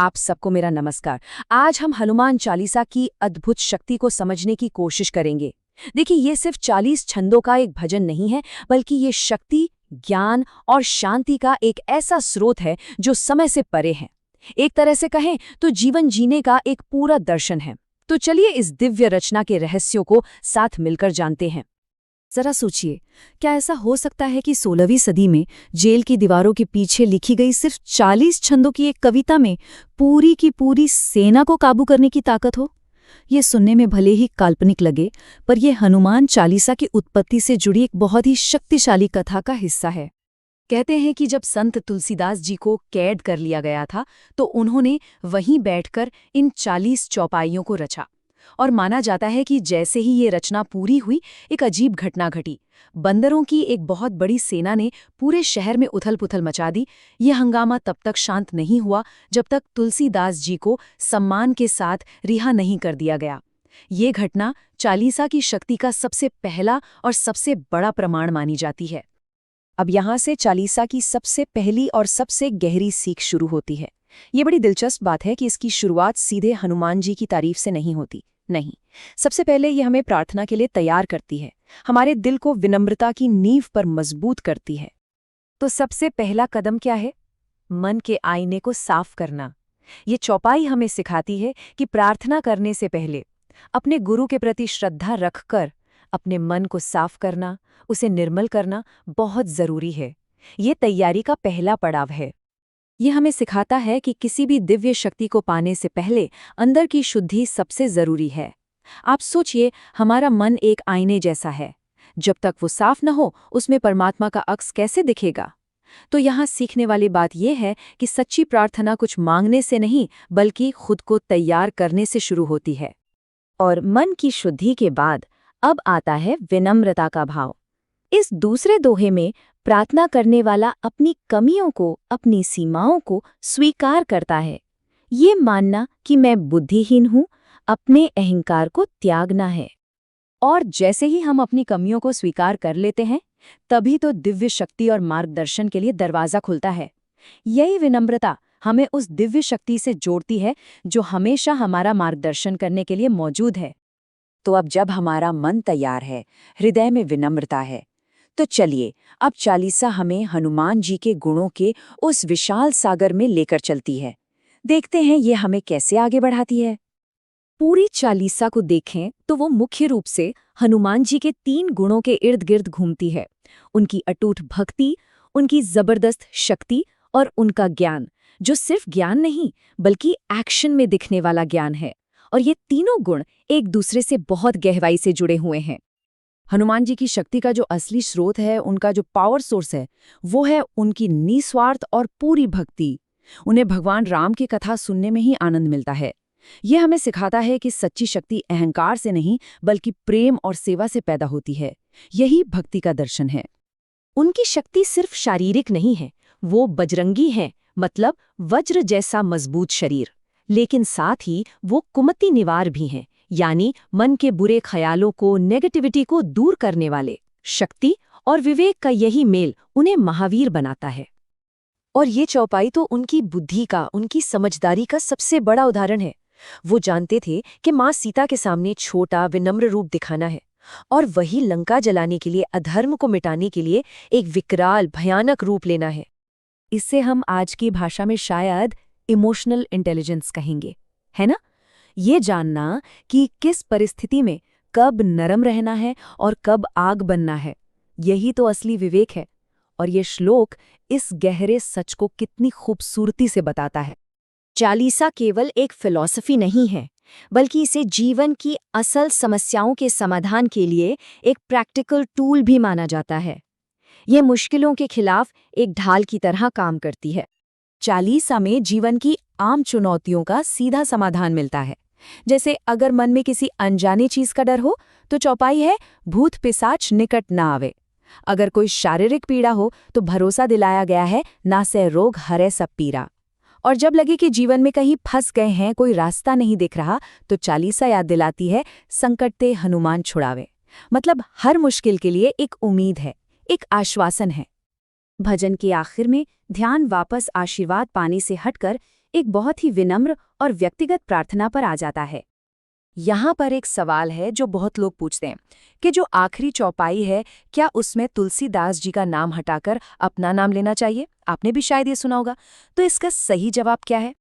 आप सबको मेरा नमस्कार। आज हम हनुमान चालीसा की अद्भुत शक्ति को समझने की कोशिश करेंगे। देखिए, ये सिर्फ 40 छंदों का एक भजन नहीं है, बल्कि ये शक्ति, ज्ञान और शांति का एक ऐसा स्रोत है जो समय से परे है। एक तरह से कहें तो जीवन जीने का एक पूरा दर्शन है। तो चलिए इस दिव्य रचना के रहस्यों को साथ मिलकर जानते हैं। जरा सोचिए, क्या ऐसा हो सकता है कि 16वीं सदी में जेल की दीवारों के पीछे लिखी गई सिर्फ 40 छंदों की एक कविता में पूरी की पूरी सेना को काबू करने की ताकत हो? ये सुनने में भले ही काल्पनिक लगे, पर यह हनुमान चालीसा की उत्पत्ति से जुड़ी एक बहुत ही शक्तिशाली कथा का हिस्सा है। कहते हैं कि जब संत तुलसीदास जी को कैद कर लिया गया था, तो उन्होंने वहीं बैठकर इन 40 चौपाइयों को रचा। और माना जाता है कि जैसे ही ये रचना पूरी हुई, एक अजीब घटना घटी। बंदरों की एक बहुत बड़ी सेना ने पूरे शहर में उथल-पुथल मचा दी। यह हंगामा तब तक शांत नहीं हुआ जब तक तुलसीदास जी को सम्मान के साथ रिहा नहीं कर दिया गया। ये घटना चालीसा की शक्ति का सबसे पहला और सबसे बड़ा प्रमाण मानी जाती है। अब यहाँ से चालीसा की सबसे पहली और सबसे गहरी सीख शुरू होती है। ये बड़ी दिलचस्प बात है कि इसकी शुरुआत सीधे हनुमान जी की तारीफ से नहीं होती। नहीं, सबसे पहले ये हमें प्रार्थना के लिए तैयार करती है, हमारे दिल को विनम्रता की नींव पर मजबूत करती है। तो सबसे पहला कदम क्या है? मन के आईने को साफ करना। ये चौपाई हमें सिखाती है कि प्रार्थना करने से पहले अपने गुरु के प्रति श्रद्धा रखकर अपने मन को साफ करना, उसे निर्मल करना बहुत जरूरी है। ये तैयारी का पहला पड़ाव है। ये हमें सिखाता है कि किसी भी दिव्य शक्ति को पाने से पहले अंदर की शुद्धि सबसे जरूरी है। आप सोचिए, हमारा मन एक आईने जैसा है। जब तक वो साफ न हो, उसमें परमात्मा का अक्स कैसे दिखेगा? तो यहाँ सीखने वाली बात यह है कि सच्ची प्रार्थना कुछ मांगने से नहीं, बल्कि खुद को तैयार करने से शुरू होती है। और मन की शुद्धि के बाद अब आता है विनम्रता का भाव। इस दूसरे दोहे में प्रार्थना करने वाला अपनी कमियों को, अपनी सीमाओं को स्वीकार करता है। ये मानना कि मैं बुद्धिहीन हूँ, अपने अहंकार को त्यागना है। और जैसे ही हम अपनी कमियों को स्वीकार कर लेते हैं, तभी तो दिव्य शक्ति और मार्गदर्शन के लिए दरवाजा खुलता है। यही विनम्रता हमें उस दिव्य शक्ति से जोड़ती है जो हमेशा हमारा मार्गदर्शन करने के लिए मौजूद है। तो अब जब हमारा मन तैयार है, हृदय में विनम्रता है, तो चलिए अब चालीसा हमें हनुमान जी के गुणों के उस विशाल सागर में लेकर चलती है। देखते हैं ये हमें कैसे आगे बढ़ाती है। पूरी चालीसा को देखें तो वो मुख्य रूप से हनुमान जी के 3 गुणों के इर्द गिर्द घूमती है। उनकी अटूट भक्ति, उनकी जबरदस्त शक्ति और उनका ज्ञान, जो सिर्फ ज्ञान नहीं बल्कि एक्शन में दिखने वाला ज्ञान है। और ये तीनों गुण एक दूसरे से बहुत गहराई से जुड़े हुए हैं। हनुमान जी की शक्ति का जो असली स्रोत है, उनका जो पावर सोर्स है, वो है उनकी निस्वार्थ और पूरी भक्ति। उन्हें भगवान राम की कथा सुनने में ही आनंद मिलता है। यह हमें सिखाता है कि सच्ची शक्ति अहंकार से नहीं, बल्कि प्रेम और सेवा से पैदा होती है। यही भक्ति का दर्शन है। उनकी शक्ति सिर्फ शारीरिक नहीं है, वो बजरंगी है, मतलब वज्र जैसा मजबूत शरीर। लेकिन साथ ही वो कुमति निवार भी हैं, यानी मन के बुरे ख्यालों को, नेगेटिविटी को दूर करने वाले। शक्ति और विवेक का यही मेल उन्हें महावीर बनाता है। और ये चौपाई तो उनकी बुद्धि का, उनकी समझदारी का सबसे बड़ा उदाहरण है। वो जानते थे कि माँ सीता के सामने छोटा विनम्र रूप दिखाना है, और वही लंका जलाने के लिए, अधर्म को मिटाने के लिए एक विकराल भयानक रूप लेना है। इससे हम आज की भाषा में शायद इमोशनल इंटेलिजेंस कहेंगे, है ना? ये जानना कि किस परिस्थिति में कब नरम रहना है और कब आग बनना है, यही तो असली विवेक है। और ये श्लोक इस गहरे सच को कितनी खूबसूरती से बताता है। चालीसा केवल एक फिलॉसफी नहीं है, बल्कि इसे जीवन की असल समस्याओं के समाधान के लिए एक प्रैक्टिकल टूल भी माना जाता है। ये मुश्किलों के खिलाफ एक ढाल की तरह काम करती है। चालीसा में जीवन की आम चुनौतियों का सीधा समाधान मिलता है। जैसे अगर मन में किसी अनजानी चीज का डर हो, तो चौपाई है भूत पिशाच निकट ना आवे। अगर कोई शारीरिक पीड़ा हो, तो भरोसा दिलाया गया है ना से रोग हरे सब पीरा। और जब लगे कि जीवन में कहीं फंस गए हैं, कोई रास्ता नहीं दिख रहा, तो चालीसा याद दिलाती है संकट ते हनुमान छुड़ावे। मतलब हर मुश्किल के लिए एक उम्मीद है, एक आश्वासन है। भजन के आखिर में ध्यान वापस आशीर्वाद पाने से हटकर एक बहुत ही विनम्र और व्यक्तिगत प्रार्थना पर आ जाता है। यहाँ पर एक सवाल है जो बहुत लोग पूछते हैं कि जो आखिरी चौपाई है, क्या उसमें तुलसीदास जी का नाम हटाकर अपना नाम लेना चाहिए? आपने भी शायद ये सुना होगा। तो इसका सही जवाब क्या है?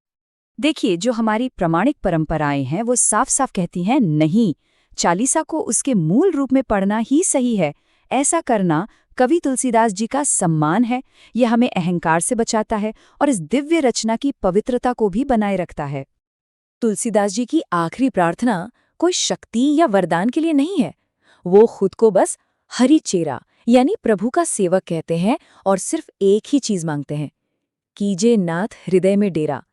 देखिए, जो हमारी प्रमाणिक परंपराएं हैं वो साफ साफ कहती हैं नहीं, चालीसा को उसके मूल रूप में पढ़ना ही सही है। ऐसा करना कवि तुलसीदास जी का सम्मान है, यह हमें अहंकार से बचाता है और इस दिव्य रचना की पवित्रता को भी बनाए रखता है। तुलसीदास जी की आखिरी प्रार्थना कोई शक्ति या वरदान के लिए नहीं है। वो खुद को बस हरि चेरा यानी प्रभु का सेवक कहते हैं और सिर्फ एक ही चीज मांगते हैं, कीजे नाथ हृदय में डेरा।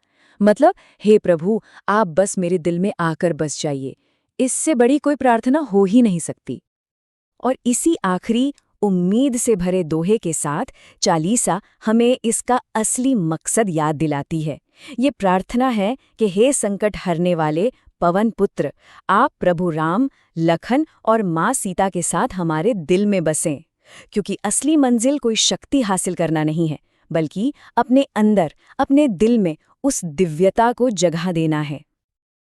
मतलब, हे प्रभु, आप बस मेरे दिल में आकर बस जाइए। इससे बड़ी कोई प्रार्थना हो ही नहीं सकती। और इसी आखिरी उम्मीद से भरे दोहे के साथ चालीसा हमें इसका असली मकसद याद दिलाती है। ये प्रार्थना है कि हे संकट हरने वाले पवन पुत्र, आप प्रभु राम, लखन और माँ सीता के साथ हमारे दिल में बसें। क्योंकि असली मंजिल कोई शक्ति हासिल करना नहीं है, बल्कि अपने अंदर, अपने दिल में उस दिव्यता को जगह देना है।